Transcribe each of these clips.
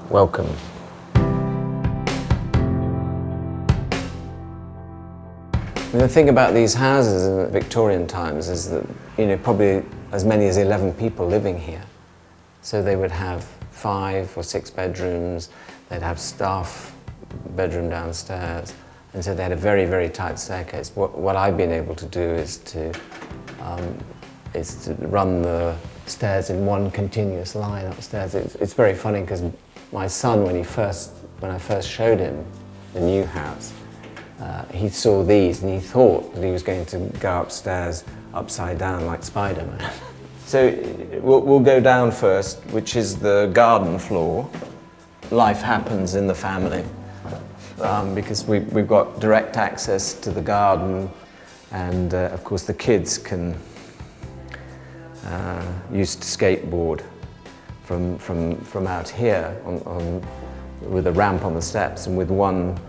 Welcome. The thing about these houses in the Victorian times is that, probably as many as 11 people living here. So they would have 5 or 6 bedrooms, they'd have staff bedroom downstairs, and so they had a very, very tight staircase. What I've been able to do is to run the stairs in one continuous line upstairs. It's very funny because my son, when I first showed him the new house, he saw these and he thought that he was going to go upstairs upside down like Spider-Man. So we'll go down first, which is the garden floor. Life happens in the family because we've got direct access to the garden, and of course the kids can use to skateboard from out here with a ramp on the steps, and with one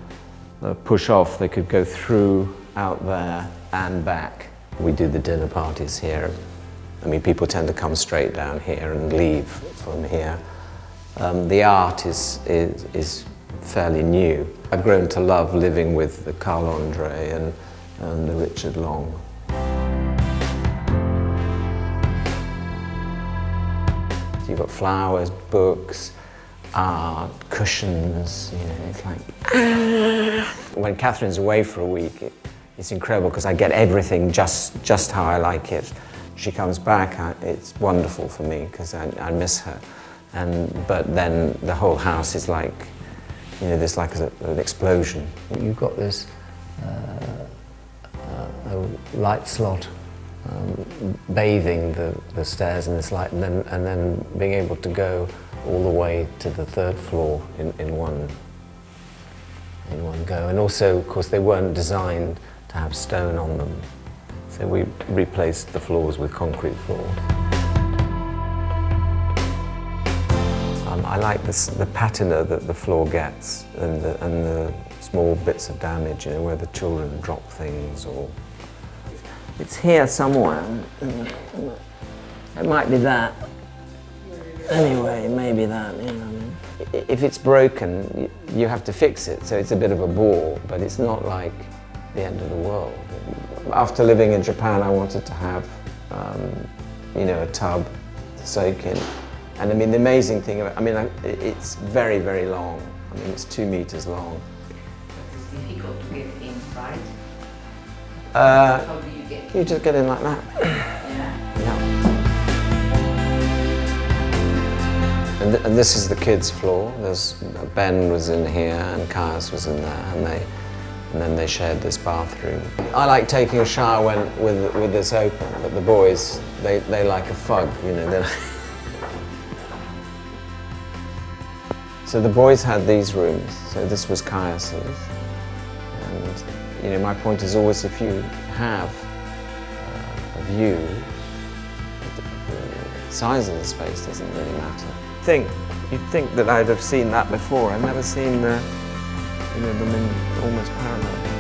push off they could go through out there and back. We do the dinner parties here. I mean, people tend to come straight down here and leave from here. The art is fairly new. I've grown to love living with the Carl Andre and the Richard Long. You've got flowers, books, art, cushions, it's like... When Catherine's away for a week, it's incredible because I get everything just how I like it. She comes back, it's wonderful for me because I miss her. But then the whole house is like, there's like an explosion. You've got this a light slot bathing the stairs in this light, and then being able to go all the way to the 3rd floor in one go. And also, of course, they weren't designed to have stone on them, so we replaced the floors with concrete floors. I like the patina that the floor gets, and the small bits of damage, where the children drop things, or it's here somewhere. It might be that. Anyway, maybe that. If it's broken, you have to fix it, so it's a bit of a bore, but it's not like the end of the world. After living in Japan, I wanted to have, a tub to soak in. And I mean, the amazing thing it's very, very long. I mean, it's 2 meters long. It's difficult to get in, right? How do you get in? You just get in like that. Yeah. And this is the kids' floor. Ben was in here and Kaz was in there, and then they shared this bathroom. I like taking a shower with this open, but the boys, they like a fug, So the boys had these rooms, so this was Caius's. And my point is always, if you have a view, the size of the space doesn't really matter. You'd think that I'd have seen that before. I've never seen them in almost parallel.